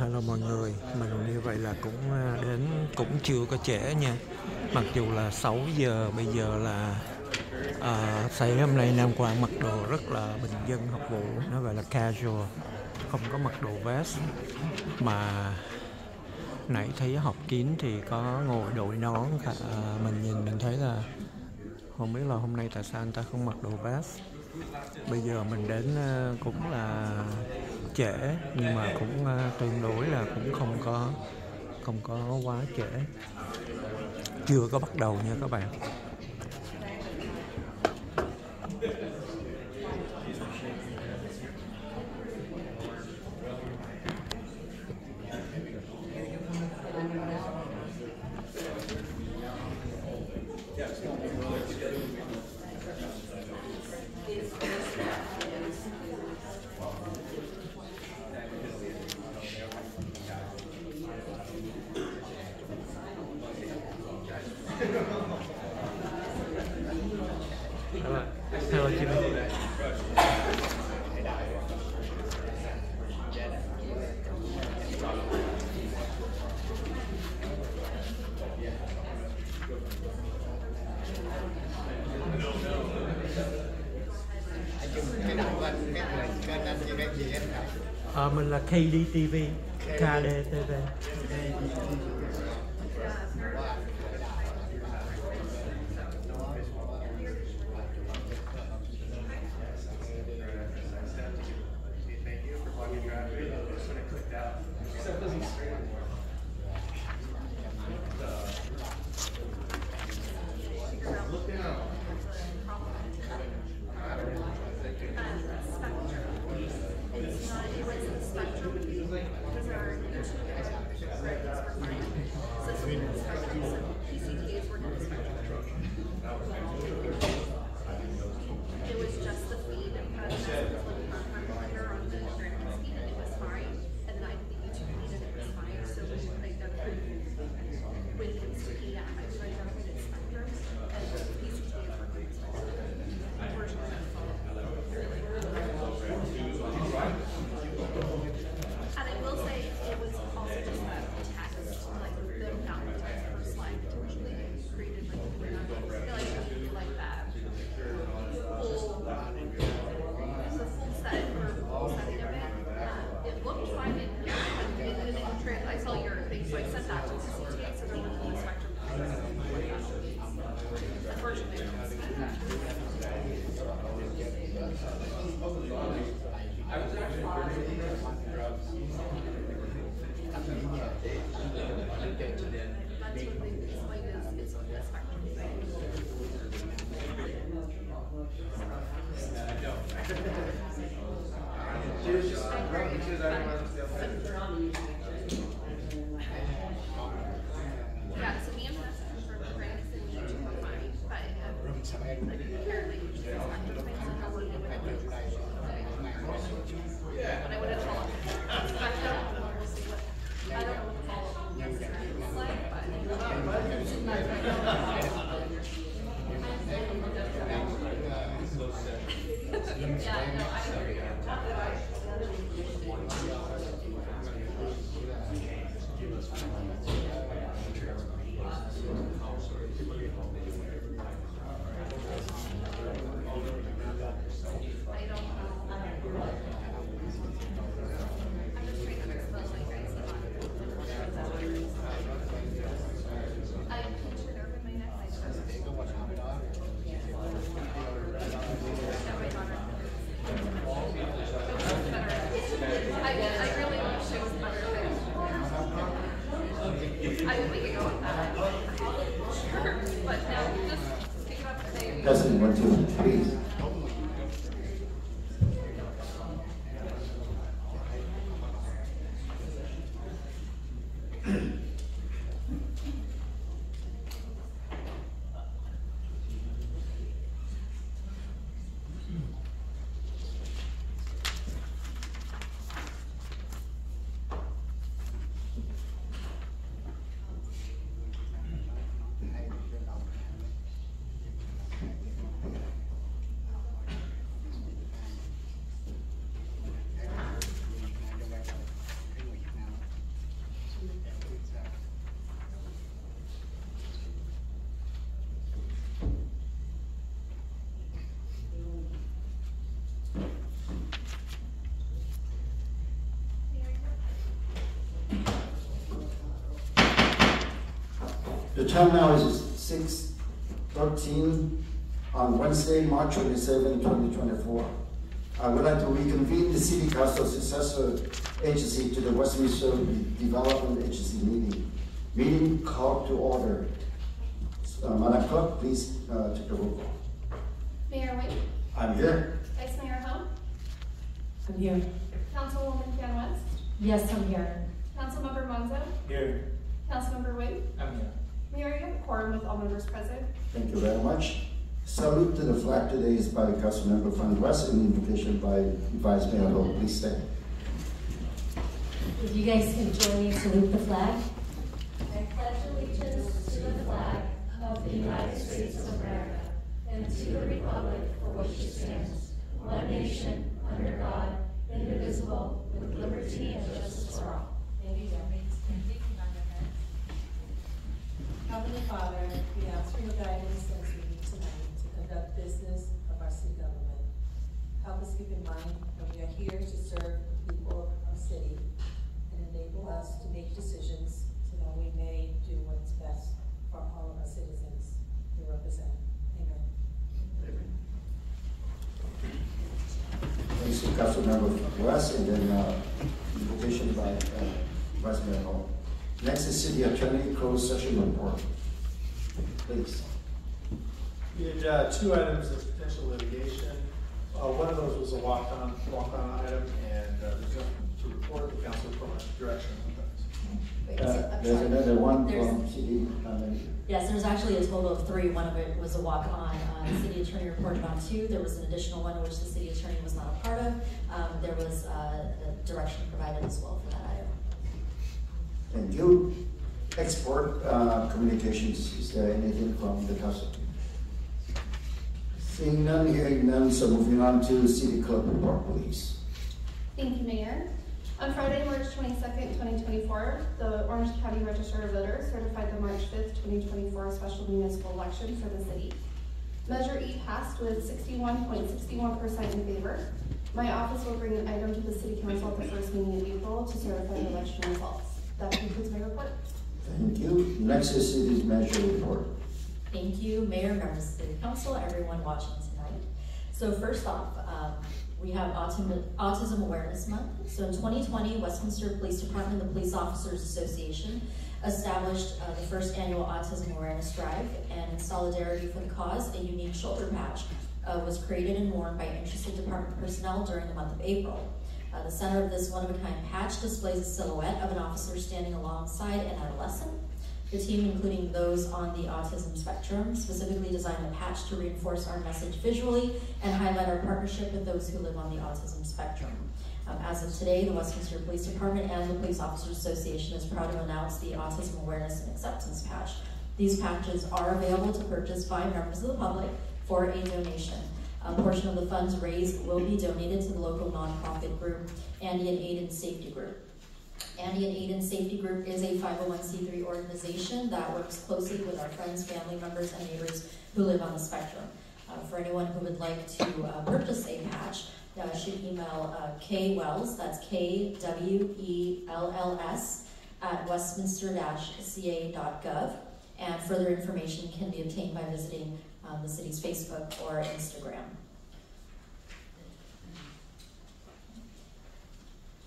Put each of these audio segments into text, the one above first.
Hello mọi người, mình như vậy là cũng đến cũng chưa có trễ nha. Mặc dù là 6 giờ, bây giờ là sáng hôm nay Nam Quang mặc đồ rất là bình dân học vụ, nó gọi là casual, không có mặc đồ vest. Mà nãy thấy học kín thì có ngồi đội nón, mình thấy là không biết là hôm nay tại sao anh ta không mặc đồ vest. Bây giờ mình đến cũng là trễ, nhưng mà cũng tương đối là cũng không có quá trễ, chưa có bắt đầu nha các bạn. Hello Jimmy. Mình là KDTV, KDTV. Testing 1, 2, please. The time now is 6:13 on Wednesday, March 27, 2024. I would like to reconvene the City Council successor agency to the Westminster Development Agency meeting. Meeting called to order. Madam Clerk, please take the roll call. Mayor Wing, I'm here. Vice Mayor Hung, I'm here. Councilwoman Fan West, Yes, I'm here. Councilmember Monzo, Here. Councilmember Wing. I'm here. Mayor, you have a quorum with all members present. Thank you very much. Salute to the flag today is by Councilmember Fan West and invocation by Vice Mayor Ho. Please stand. If you guys can join me to salute the flag. I pledge allegiance to the flag of the United States of America and to the republic for which it stands, one nation, under God, indivisible, with liberty and justice for all. Thank you, Heavenly Father, we ask for your guidance as we meet tonight to conduct business of our city government. Help us keep in mind that we are here to serve the people of our city and enable us to make decisions so that we may do what's best for all of our citizens we represent. Amen. Thanks to Councilmember West and then invocation by Vice Mayor Ho. Next is City Attorney closed session report. Please. We had two items of potential litigation. One of those was a walk-on item, and there's nothing to report. The council provides direction on that. There's another one There's- from City Manager. Yes, there's actually a total of 3. One of it was a walk-on. The city attorney reported on 2. There was an additional one which the city attorney was not a part of. There was a direction provided as well for that item. Thank you. Export communications, is there anything from the council? Seeing none, hearing none, so moving on to City Clerk report, please. Thank you, Mayor. On Friday, March 22nd, 2024, the Orange County Register of Voters certified the March 5th, 2024 special municipal election for the city. Measure E passed with 61.61% in favor. My office will bring an item to the City Council at the first meeting in April to certify the election results. That concludes my report. Thank you. Next is City's Manager report. Thank you, Mayor, members of the City Council, everyone watching tonight. So first off, we have Autism Awareness Month. So in 2020, Westminster Police Department and the Police Officers Association established the first annual Autism Awareness Drive, and in solidarity for the cause, a unique shoulder patch was created and worn by interested department personnel during the month of April. The center of this one-of-a-kind patch displays a silhouette of an officer standing alongside an adolescent. The team, including those on the autism spectrum, specifically designed the patch to reinforce our message visually and highlight our partnership with those who live on the autism spectrum. As of today, the Westminster Police Department and the Police Officers Association is proud to announce the Autism Awareness and Acceptance Patch. These patches are available to purchase by members of the public for a donation. A portion of the funds raised will be donated to the local nonprofit group, Andean Aid and Safety Group. Andean Aid and Safety Group is a 501c3 organization that works closely with our friends, family members, and neighbors who live on the spectrum. For anyone who would like to purchase a patch, should email K Wells, that's KWELLS, at westminster-ca.gov, and further information can be obtained by visiting the city's Facebook or Instagram.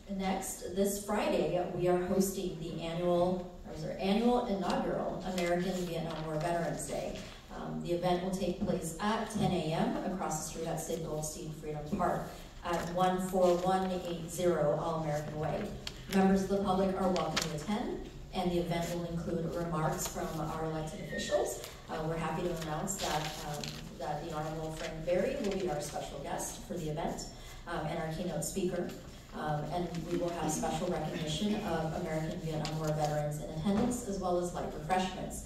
Next, this Friday, we are hosting the annual inaugural American Vietnam War Veterans Day. The event will take place at 10 a.m. across the street at Sid Goldstein Freedom Park at 14180 All-American Way. Members of the public are welcome to attend, and the event will include remarks from our elected officials. We're happy to announce that the Honorable Frank Berry will be our special guest for the event and our keynote speaker. And we will have special recognition of American Vietnam War veterans in attendance, as well as light refreshments.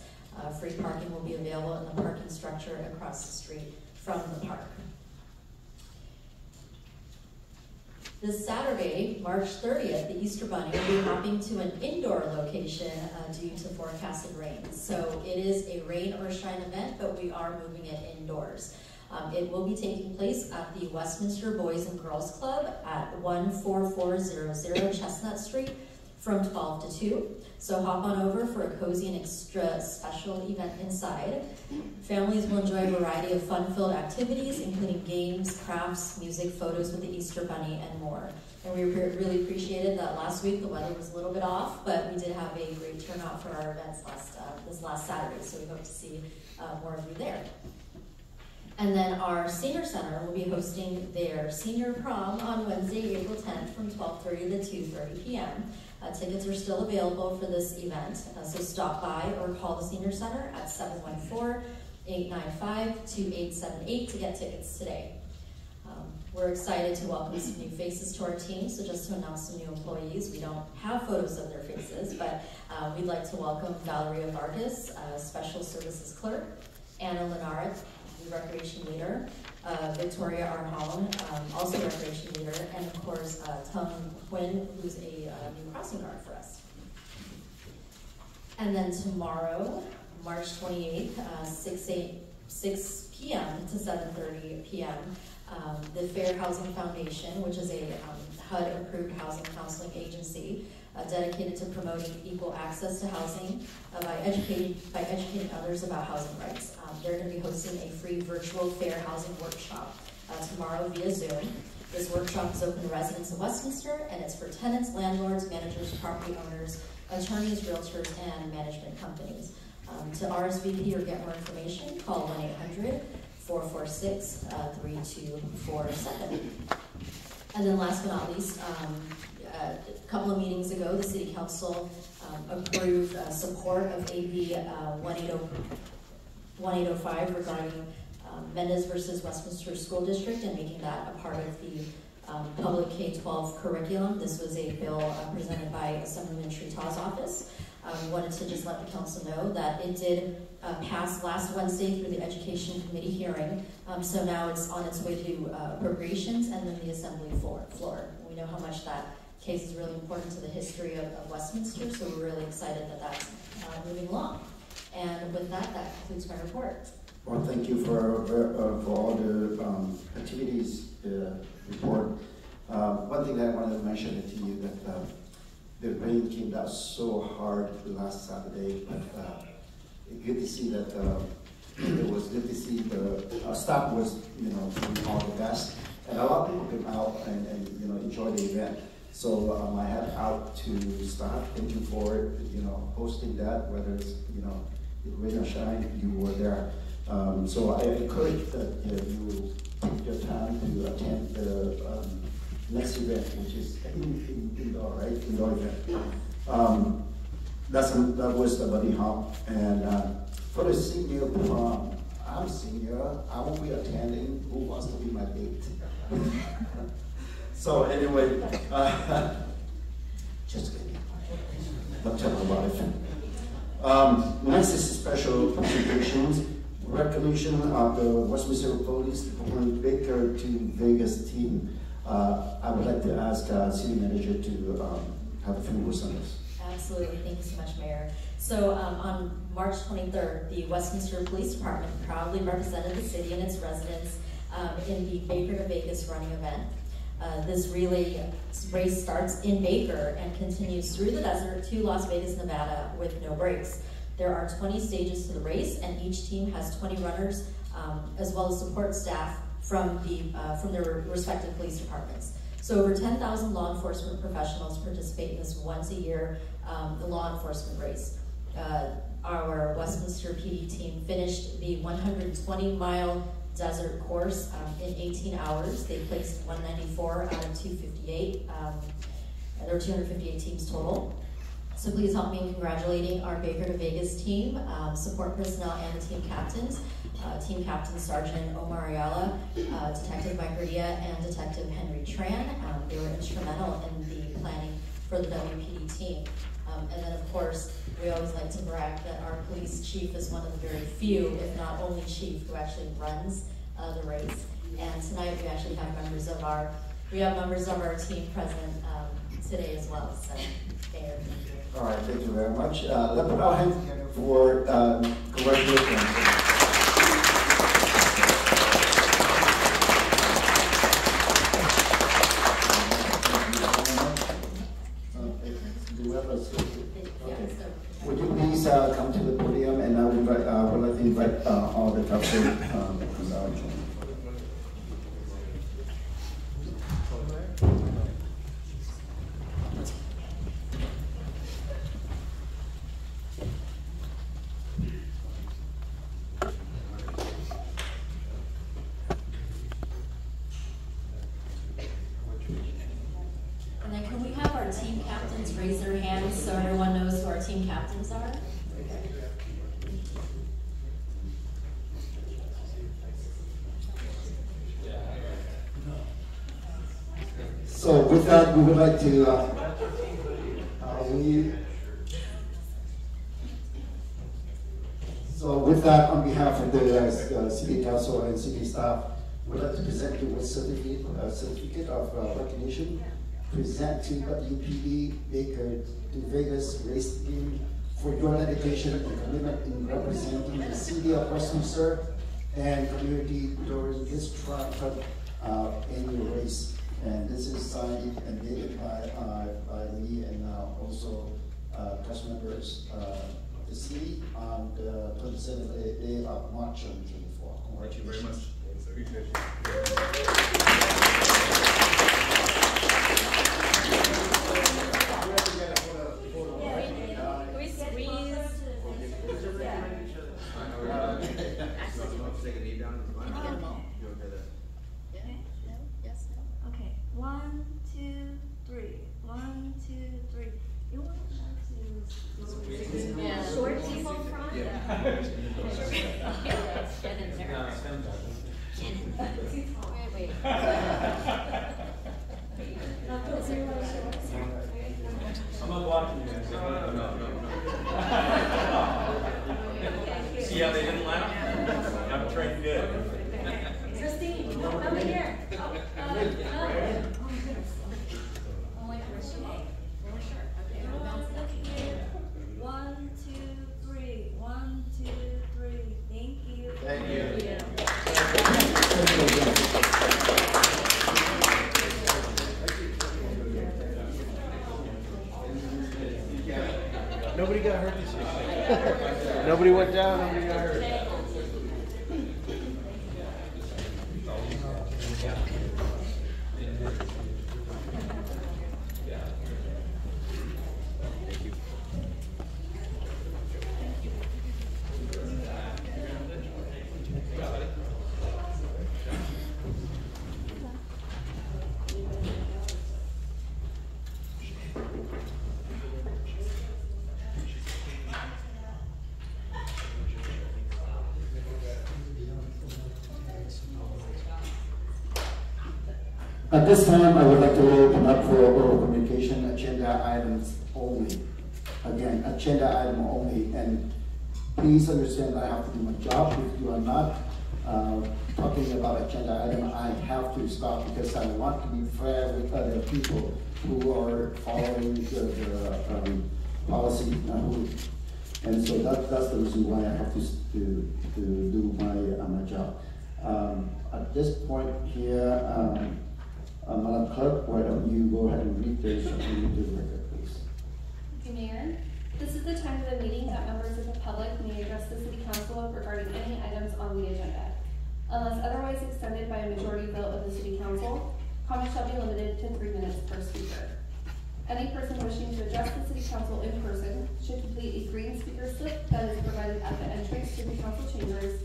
Free parking will be available in the parking structure across the street from the park. This Saturday, March 30th, the Easter Bunny will be hopping to an indoor location due to forecasted rain. So it is a rain or shine event, but we are moving it indoors. It will be taking place at the Westminster Boys and Girls Club at 14400 Chestnut Street from 12 to 2. So hop on over for a cozy and extra special event inside. Families will enjoy a variety of fun-filled activities, including games, crafts, music, photos with the Easter Bunny, and more. And we really appreciated that last week the weather was a little bit off, but we did have a great turnout for our events this last Saturday, so we hope to see more of you there. And then our senior center will be hosting their senior prom on Wednesday, April 10th from 12:30 to 2:30 p.m. Tickets are still available for this event, so stop by or call the senior center at 714-895-2878 to get tickets today. We're excited to welcome some new faces to our team, so just to announce some new employees, we don't have photos of their faces, but we'd like to welcome Valeria Vargas, Special Services Clerk, Anna Lenard, Recreation Leader, Victoria Arnholm, also Recreation Leader, and of course Tung Quinn, who's a new crossing guard for us. And then tomorrow, March 28th, 6 p.m. to 7:30 p.m., the Fair Housing Foundation, which is a HUD-approved housing counseling agency dedicated to promoting equal access to housing by educating others about housing rights. They're going to be hosting a free virtual fair housing workshop tomorrow via Zoom. This workshop is open to residents of Westminster, and it's for tenants, landlords, managers, property owners, attorneys, realtors, and management companies. To RSVP or get more information, call 1-800-446-3247. And then last but not least, a couple of meetings ago, the City Council approved support of AB 1805 regarding Mendez versus Westminster School District and making that a part of the public K-12 curriculum. This was a bill presented by Assemblyman Shrita's office. Wanted to just let the council know that it did pass last Wednesday through the Education Committee hearing. So now it's on its way to appropriations and then the Assembly floor. We know how much that case is really important to the history of Westminster, so we're really excited that that's moving along. And with that concludes my report. Well, thank you for all the activities report. One thing that I wanted to mention to you that the rain came down so hard last Saturday, but good to see that it was good to see the staff was doing all the best, and a lot of people came out and enjoy the event. So I had out to staff. Thank you for hosting that. Whether it's rain or shine, you were there. So I encourage that you take your time to attend the next event, which is indoor, right? Indoor event. That was the Buddy Hop, and for the senior prom, I'm senior. I won't be attending. Who wants to be my date? So anyway, just kidding. Don't tell me about it. Next is special considerations. Recognition of the Westminster Police Department Baker to Vegas team. I would like to ask City Manager to have a few words on this. Absolutely, thank you so much, Mayor. So on March 23rd, the Westminster Police Department proudly represented the city and its residents in the Baker to Vegas running event. This relay race starts in Baker and continues through the desert to Las Vegas, Nevada with no breaks. There are 20 stages to the race, and each team has 20 runners, as well as support staff from their respective police departments. So over 10,000 law enforcement professionals participate in this once-a-year the law enforcement race. Our Westminster PD team finished the 120-mile desert course in 18 hours. They placed 194 out of 258. There were 258 teams total. So please help me in congratulating our Baker to Vegas team, support personnel, and the team captains. Team Captain Sergeant Omar Ayala, Detective Mike Gardia, and Detective Henry Tran. They were instrumental in the planning for the WPD team. And then, of course, we always like to brag that our police chief is one of the very few, if not only chief, who actually runs the race. And tonight we actually have members of our team present today as well. So, Mayor, thank you. All right, thank you very much. Let's put our hands together for congratulations. raise their hands so everyone knows who our team captains are. So with that, we would like to So with that, on behalf of the City Council and City staff, we'd like to present you with certificate of recognition. Present to WPD Baker to Vegas Race Team for your dedication and commitment in representing the City of Westminster and community during this triumphant annual race. And this is signed and dated by me and also cast members of the city on the 27th day of March 2024. Thank you very much. Appreciate you. Take a knee down and smile. You okay there? Yes, no? Okay, 1, 2, 3. 1, 2, 3. You want to Yeah. short people front? Yeah. Get in there. Wait. I'm not blocking you guys. No. See how they didn't laugh? I'm trained good. Christine, over here. Only for Shanae. Really short. Okay, we'll bounce it up. 1, 2, 3. 1, 2, 3. Thank you. Thank you. Nobody got hurt this year. Nobody went down, nobody got hurt. At this time, I would like to open up for oral communication agenda items only. Again, agenda item only, and please understand I have to do my job. If you are not talking about agenda item, I have to stop because I want to be fair with other people who are following the policy. And so that's the reason why I have to do my job. At this point here, Madam Clerk, why don't you go ahead and read this into the record, please? Thank you, Mayor. This is the time of the meeting that members of the public may address the City Council regarding any items on the agenda. Unless otherwise extended by a majority vote of the City Council, comments shall be limited to 3 minutes per speaker. Any person wishing to address the City Council in person should complete a green speaker slip that is provided at the entrance to the council chambers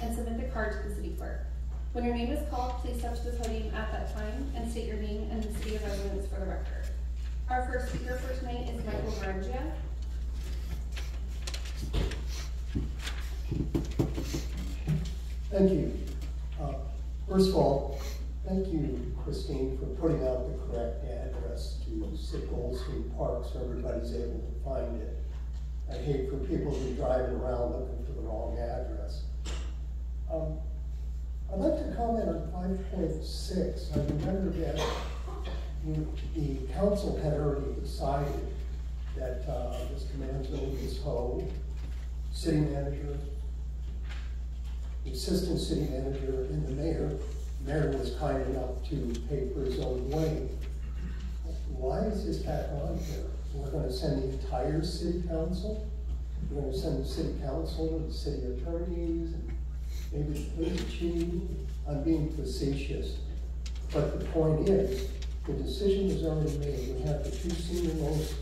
and submit the card to the City Clerk. When your name is called, please step to the podium at that time and state your name and the city of residence for the record. Our first speaker for tonight is Michael Garangia. Thank you. First of all, thank you, Christine, for putting out the correct address to Goldstein Park so everybody's able to find it. I hate for people to be driving around looking for the wrong address. I'd like to comment on 5.6. I remember that the council had already decided that Mr. Manzo, Ms. Ho, city manager, the assistant city manager, and the mayor was kind enough to pay for his own way. Why is this back on here? We're going to send the entire city council? We're going to send the city council and the city attorneys, and maybe the police chief. I'm being facetious. But the point is, the decision is already made. We have the 2 senior most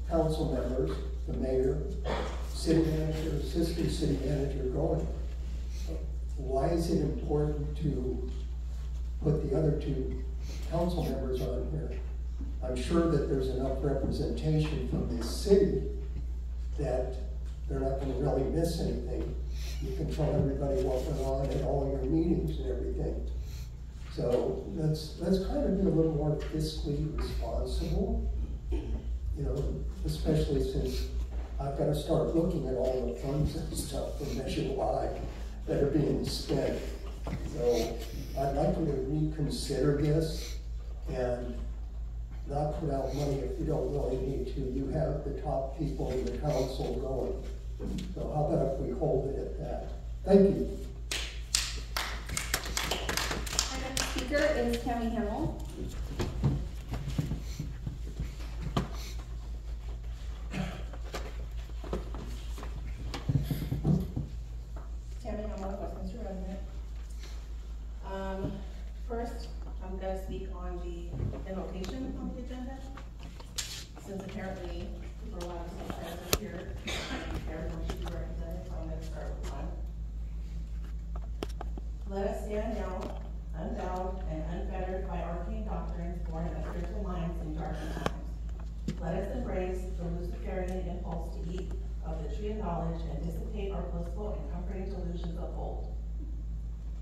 council members, the mayor, city manager, assistant city manager going. Why is it important to put the other 2 council members on here? I'm sure that there's enough representation from this city that they're not gonna really miss anything. You can tell everybody what went on at all your meetings and everything. So let's kind of be a little more fiscally responsible, you know, especially since I've got to start looking at all the funds and stuff from Measure Y that are being spent. So I'd like you to reconsider this and not put out money if you don't really need to. You have the top people in the council going. So how about if we hold it at that? Thank you. Our next speaker is Tammy Hamill. Tammy Hamill, Westminster resident. First, I'm going to speak on the invocation on the agenda. Since apparently for a while some friends are here, everyone should be represented, so I'm going to start with one. Let us stand now, unbowed and unfettered by arcane doctrines born of spiritual minds in darkened times. Let us embrace the Luciferian impulse to eat of the tree of knowledge and dissipate our blissful and comforting delusions of old.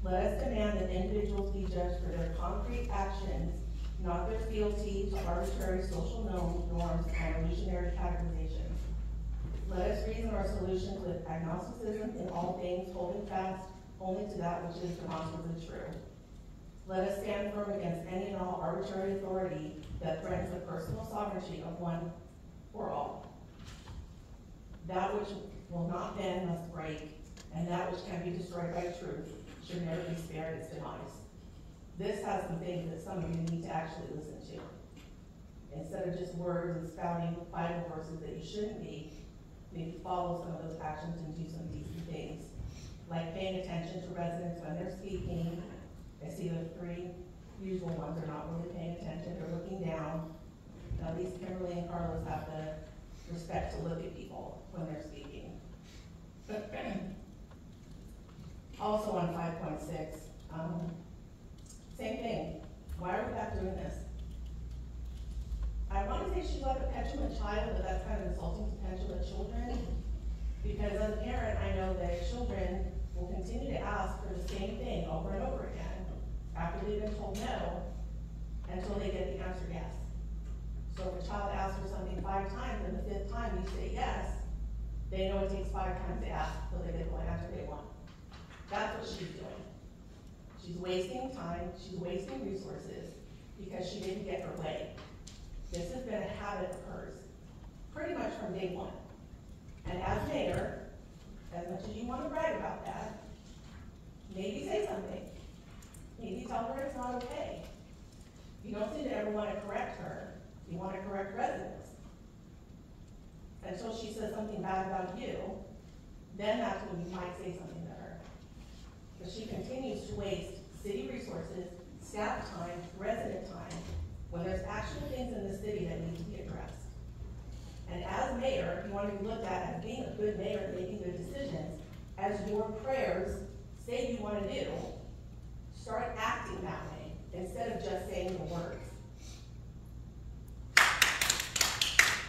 Let us demand that individuals be judged for their concrete actions, not their fealty to arbitrary social norms and illusionary categorizations. Let us reason our solutions with agnosticism in all things, holding fast only to that which is demonstrably true. Let us stand firm against any and all arbitrary authority that threatens the personal sovereignty of one for all. That which will not bend must break, and that which can be destroyed by truth should never be spared its demise. This has some things that some of you need to actually listen to. Instead of just words and spouting Bible verses that you shouldn't be, you need to follow some of those actions and do some decent things. Like paying attention to residents when they're speaking. I see the three usual ones are not really paying attention, they're looking down. Now, at least Kimberly and Carlos have the respect to look at people when they're speaking. Also on 5.6, same thing. Why are we back doing this? I want to say she's like a petulant child, but that's kind of insulting to petulant children. Because as a parent, I know that children will continue to ask for the same thing over and over again after they've been told no until they get the answer yes. So if a child asks for something 5 times and the 5th time you say yes, they know it takes 5 times to ask until they get the answer they want. That's what she's doing. She's wasting time, she's wasting resources because she didn't get her way. This has been a habit of hers, pretty much from day one. And as mayor, as much as you want to brag about that, maybe say something. Maybe tell her it's not okay. You don't seem to ever want to correct her. You want to correct residents. Until she says something bad about you, then that's when you might say something to her. But she continues to waste city resources, staff time, resident time, when there's actual things in the city that need to be addressed. And as mayor, if you want to be looked at as being a good mayor and making good decisions, as your prayers say you want to do, start acting that way instead of just saying the words.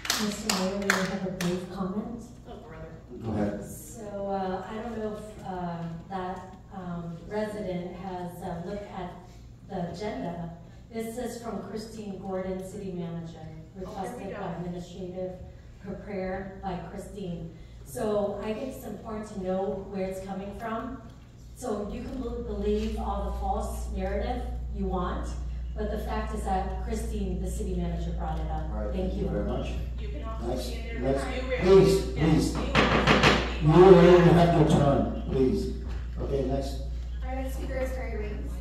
Mr. Mayor, we have a brief comment. Oh, brother. Go ahead. So I don't know if that resident has looked at the agenda. This is from Christine Gordon, City Manager, requested by administrative prayer by Christine. So I think it's important to know where it's coming from. So you can believe all the false narrative you want, but the fact is that Christine, the city manager, brought it up. All right, Thank you very much. You can also Next, see in next, there. please. You have your turn, please. Okay, next. Our next speaker is Harry Reeves.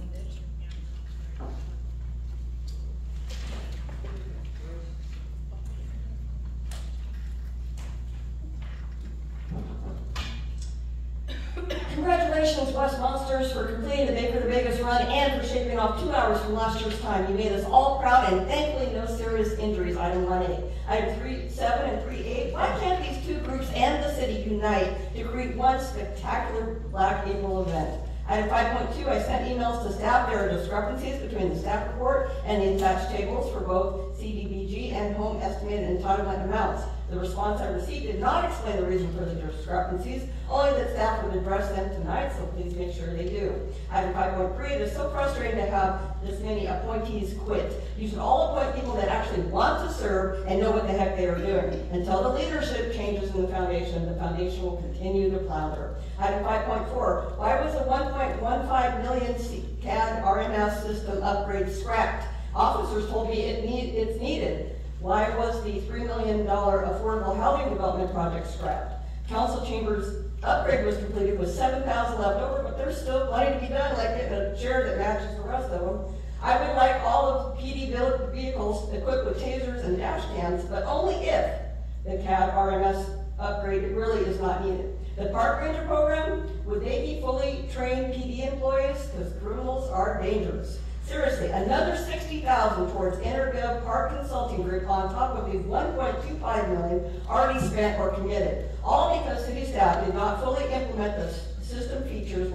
Congratulations, West Monsters, for completing the Baker the Vegas run and for shaving off 2 hours from last year's time. You made us all proud, and thankfully no serious injuries. Item 1A. Item 3.7 and 3.8. Why can't these two groups and the city unite to create one spectacular Black April event? Item 5.2, I sent emails to staff. There are discrepancies between the staff report and the attached tables for both CDBG and home estimated entitlement amounts. The response I received did not explain the reason for the discrepancies, only that staff would address them tonight, so please make sure they do. Item 5.3, it is so frustrating to have this many appointees quit. You should all appoint people that actually want to serve and know what the heck they are doing. Until the leadership changes in the foundation will continue to flounder. Item 5.4, why was a 1.15 million CAD RMS system upgrade scrapped? Officers told me it's needed. Why was the $3 million affordable housing development project scrapped? Council chambers upgrade was completed with $7,000 left over, but there's still plenty to be done, like getting a chair that matches the rest of them. I would like all of PD vehicles equipped with tasers and dash cams, but only if the CAD RMS upgrade really is not needed. The park ranger program, would they be fully trained PD employees? Because criminals are dangerous. Seriously, another $60,000 towards EnerGov Park Consulting Group on top of these $1.25 million already spent or committed. All because city staff did not fully implement the system features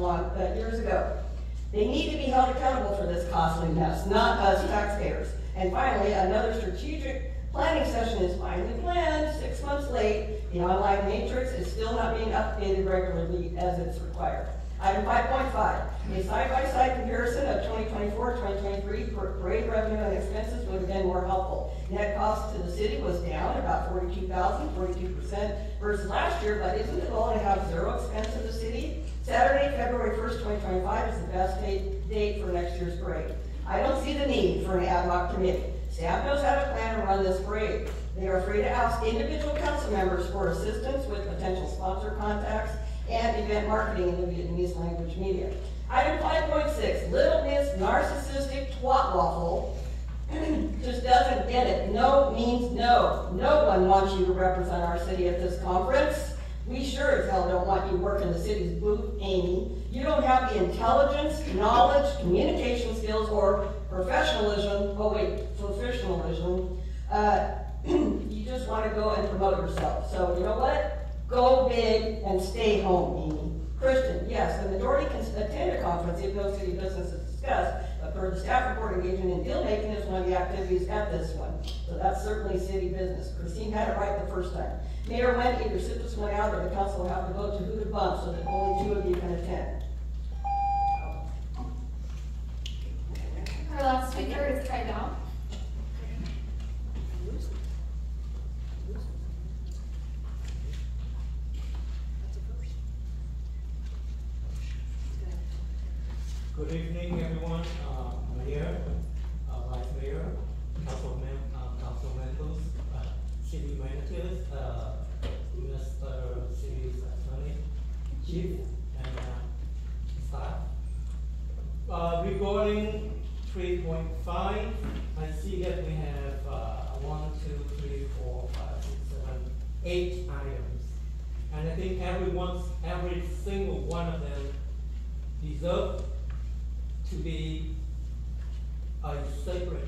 years ago. They need to be held accountable for this costly mess, not us taxpayers. And finally, another strategic planning session is finally planned, 6 months late. The online matrix is still not being updated regularly as it's required. Item 5.5, a side-by-side comparison of 2024-2023 parade revenue and expenses would have been more helpful. Net cost to the city was down about $42,000, 42% versus last year, but isn't the goal to have zero expense to the city? Saturday, February 1st, 2025 is the best date for next year's parade. I don't see the need for an ad hoc committee. Staff knows how to plan and run this parade. They are free to ask individual council members for assistance with potential sponsor contacts and event marketing in the Vietnamese language media. Item 5.6, Little Miss Narcissistic Twat Waffle just doesn't get it. No means no. No one wants you to represent our city at this conference. We sure as hell don't want you working the city's booth, Amy. You don't have the intelligence, knowledge, communication skills, or professionalism. You just want to go and promote yourself. So you know what? Go big and stay home, Amy. Christian, yes, the majority can attend a conference if no city business is discussed, but per the staff report, engagement in deal making is one of the activities at this one. So that's certainly city business. Christine had it right the first time. Mayor Wendt, either sit this one out or the council will have to vote to who to bump so that only 2 of you can attend. Our last speaker is Ty Dow. Good evening, everyone. Mayor, Vice Mayor, council members, city managers, Mr. City Attorney, Chief, and staff. Regarding 3.5, I see that we have 1, 2, 3, 4, 5, 6, 7, 8 items, and I think every single one of them deserves to be a separate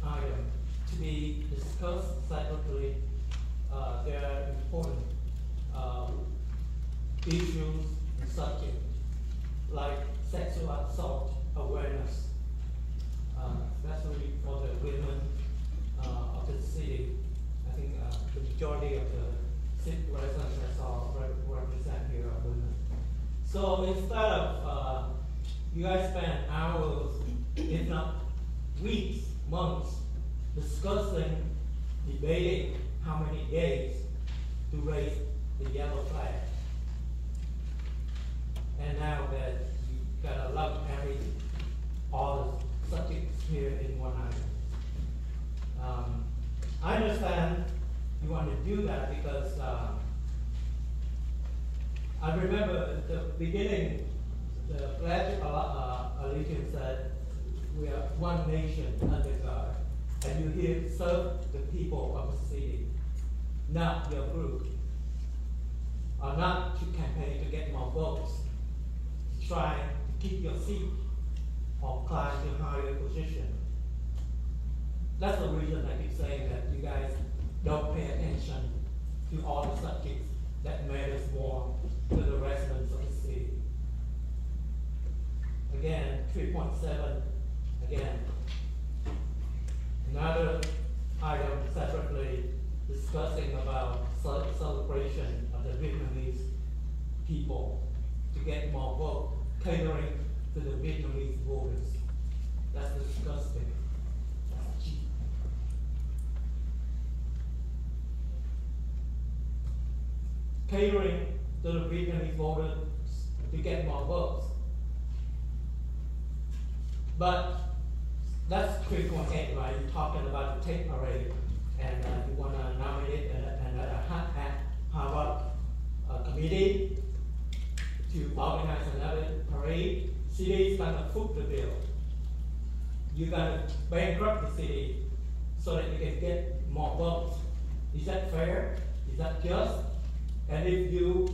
item, to be discussed separately. There are important issues and subjects like sexual assault awareness, especially for the women of the city. I think the majority of the city residents I saw represent here are women. So instead of you guys spend hours, if not weeks, months, discussing, debating how many days to raise the yellow flag. And now that you got a lump all the subjects here in one item. I understand you want to do that because I remember at the beginning, the Pledge of Allegiance said, we are one nation under God, and you here serve the people of the city, not your group, or not to campaign to get more votes, to try to keep your seat or climb to a higher position. That's the reason I keep saying that you guys don't pay attention to all the subjects that matters more to the residents of the city. again, 3.7, again. Another item separately discussing about celebration of the Vietnamese people to get more vote, catering to the Vietnamese voters. That's disgusting. That's cheap. Catering to the Vietnamese voters to get more votes. But that's critical intent, right? You're talking about the Tate Parade, and you want to nominate another Harvard committee to organize another parade. City is going to foot the bill. You're going to bankrupt the city so that you can get more votes. Is that fair? Is that just? And if you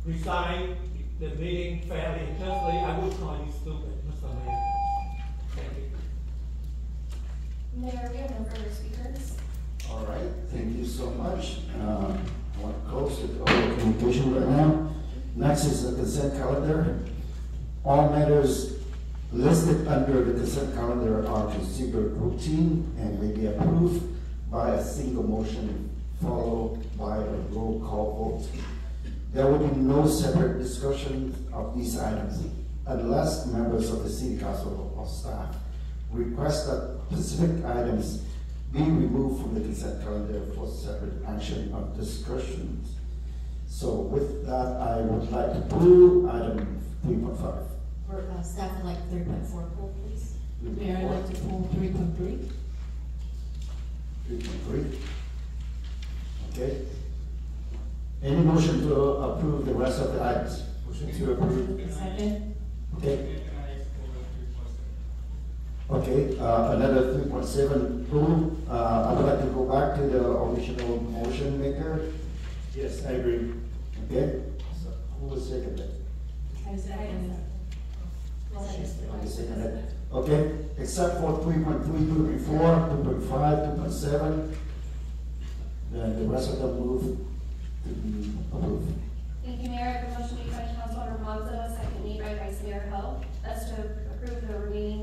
resign the meeting fairly and justly, I would call you stupid, Mr. Mayor. Thank you. Mayor, we have no further speakers. All right, thank you so much. I want to close with all the communication right now. Next is the consent calendar. All matters listed under the consent calendar are considered routine and may be approved by a single motion followed by a roll call vote. There will be no separate discussion of these items unless members of the City Council or staff request that specific items be removed from the consent calendar for separate action or discussions. So with that, I would like to pull item 3.5. For staff would like 3.4 pull, please. Mayor, I'd like to pull 3.3. 3.3. Okay. Any motion to approve the rest of the items? Motion to approve. Second. Okay. Okay, another 3.7 pull. I would like to go back to the original motion maker. Yes, I agree. Okay, so who will second it? I second. Okay, second it. Okay, except for 3.3, 2.4, 2.5, 2.7, then the rest of them move to be approved. Thank you, Mayor. I have a motion made by Councilor Monzo, second made by Vice Mayor Hill. That's to approve the remaining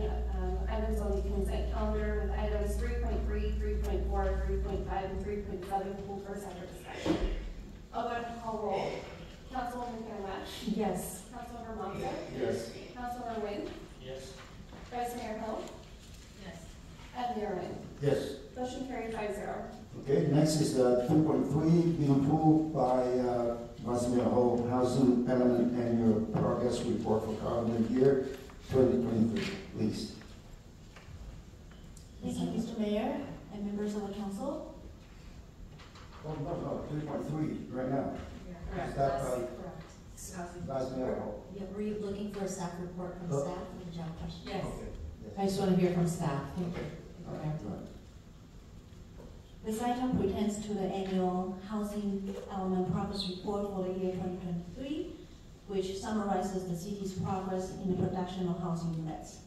items on the consent calendar with items 3.3, 3.4, 3.5, and 3.7 pulled for separate discussion. I'll go ahead and call roll. Councilwoman Fairwatch. Yes. Councilor Monzo. Yes. Councilor Wynn. Yes. Vice Mayor Hill. Yes. And Mayor Wynn. Yes. Motion carried 5-0. Okay, next is the 2.3 being pulled by Vice Mayor Hill, Housing Element Annual Progress Report for calendar year 2023. Please. Thank you, Mr. Mayor and members of the council. Oh, no, 3.3 right now. Correct. Is that Correct. Vice Mayor Hill? Yeah, were you looking for a staff report from Oh. staff for the job question? Yes. Okay. I just want to hear from staff. Thank you. All right. This item pertains to the annual Housing Element Progress Report for the year 2023, which summarizes the city's progress in the production of housing units.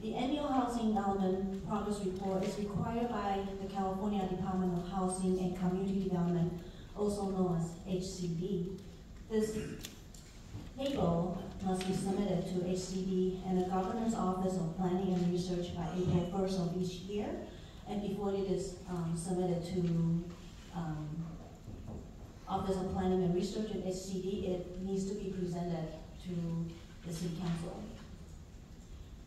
The annual Housing Element Progress Report is required by the California Department of Housing and Community Development, also known as HCD. This table must be submitted to HCD and the Governor's Office of Planning and Research by April 1st of each year. And before it is submitted to Office of Planning and Research at HCD, it needs to be presented to the City Council.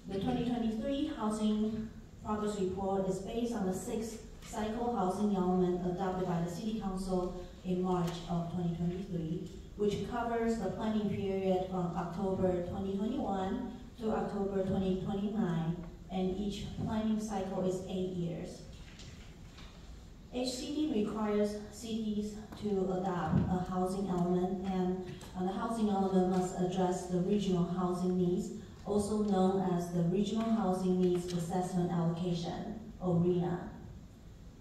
The 2023 Housing Progress Report is based on the 6th cycle housing element adopted by the City Council in March of 2023, which covers the planning period from October 2021 to October 2029, and each planning cycle is 8 years. HCD requires cities to adopt a housing element, and the housing element must address the regional housing needs, also known as the Regional Housing Needs Assessment Allocation, or RHNA.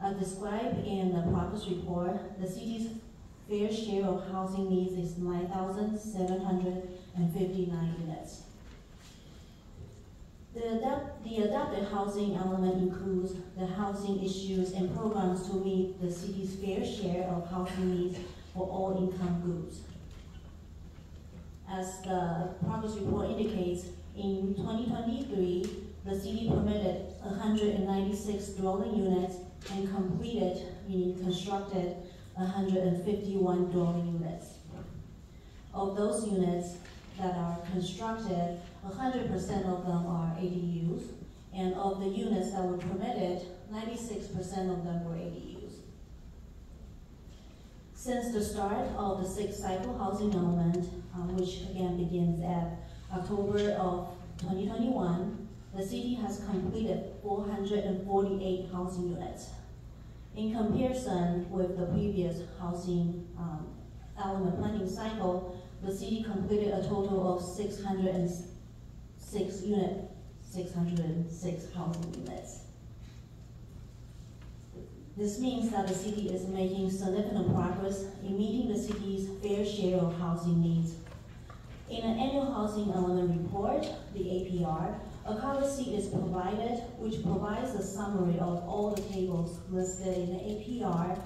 As described in the progress report, the city's fair share of housing needs is 9,759 units. The adopted housing element includes the housing issues and programs to meet the city's fair share of housing needs for all income groups. As the progress report indicates, In 2023, the city permitted 196 dwelling units and completed, meaning constructed, 151 dwelling units. Of those units that are constructed, 100% of them are ADUs, and of the units that were permitted, 96% of them were ADUs. Since the start of the 6th cycle housing element, which again begins at October of 2021, the city has completed 448 housing units. In comparison with the previous housing element planning cycle, the city completed a total of 606 housing units. This means that the city is making significant progress in meeting the city's fair share of housing needs. In an annual housing element report, the APR, a cover sheet is provided which provides a summary of all the tables listed in the APR.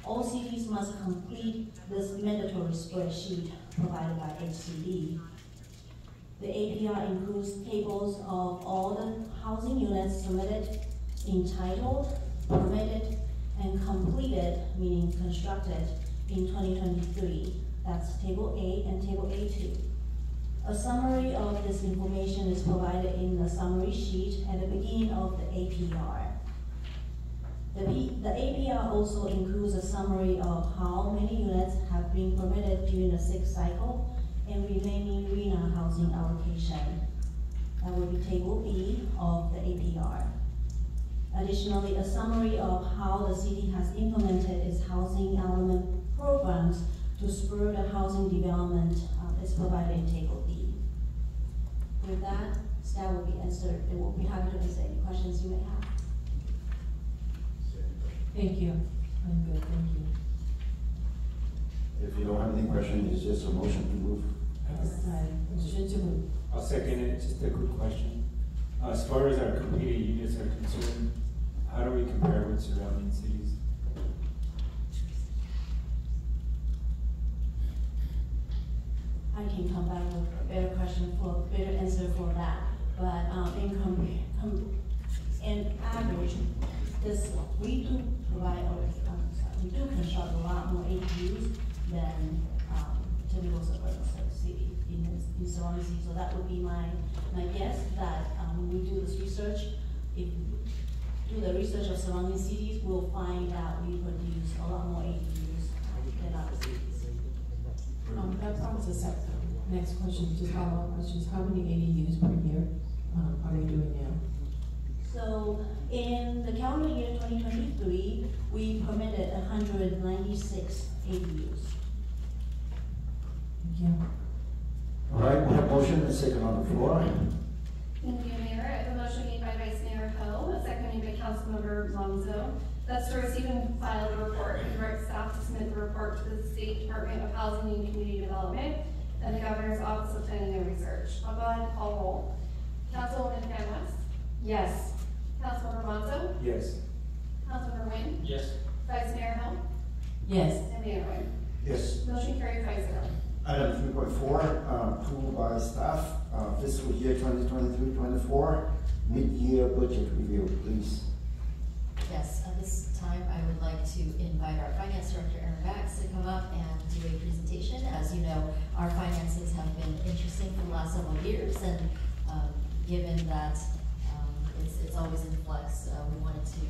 All cities must complete this mandatory spreadsheet provided by HCD. The APR includes tables of all the housing units submitted, entitled, permitted, and completed, meaning constructed, in 2023. That's Table A and Table A2. A summary of this information is provided in the summary sheet at the beginning of the APR. The APR also includes a summary of how many units have been permitted during the 6th cycle and remaining RHNA housing allocation. That would be Table B of the APR. Additionally, a summary of how the city has implemented its housing element programs to spur the housing development is provided in Table D. With that, staff will be answered, and we'll be happy to answer any questions you may have. Thank you. I'm good, thank you. If you don't have any questions, it's just a motion to move. Motion to move. I'll second it. Just a quick question. As far as our completed units are concerned, how do we compare with surrounding cities? I can come back with a better answer for that. But in average, we do provide, we do construct a lot more ADUs than typical suburban city in surrounding cities. So that would be my guess that when we do this research, if we do the research of surrounding cities, we'll find that we produce a lot more ADUs than other cities. That prompts us up. Next question, just follow-up questions. How many ADUs per year are they doing now? So in the calendar year 2023, we permitted 196 ADUs. Thank you. All right, we have motion and second on the floor. Thank you, Mayor. I have a motion made by Vice Mayor Ho, seconded by Councilmember Lonzo. That's to receive and file the report and direct staff to submit the report to the State Department of Housing and Community Development and the Governor's Office of Planning and Research. I'll go ahead and call roll. Councilwoman Van West? Yes. Councilmember Lonzo? Yes. Councilmember Nguyen? Yes. Vice Mayor Ho? Yes. And Mayor Nguyen. Yes. Motion carried 5-0. Item 3.4, approved by staff, fiscal year 2023-24, mid-year budget review, please. Yes, at this time, I would like to invite our Finance Director, Aaron Bax, to come up and do a presentation. As you know, our finances have been interesting for the last several years, and given that it's always in flux, we wanted to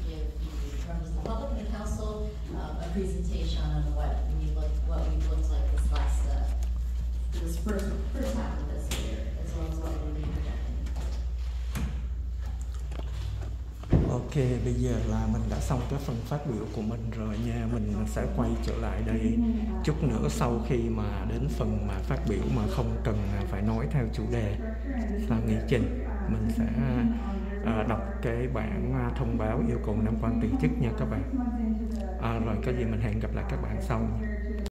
give the members of the public and the council a presentation on what we've looked like this first half of this year, as well as what we'll be projecting. Ok, bây giờ là mình đã xong cái phần phát biểu của mình rồi nha. Mình sẽ quay trở lại đây chút nữa sau khi mà đến phần mà phát biểu mà không cần phải nói theo chủ đề là nghị trình. Mình sẽ đọc cái bản thông báo yêu cầu năm quan tiền chức nha các bạn. Rồi có gì mình hẹn gặp lại các bạn sau nha.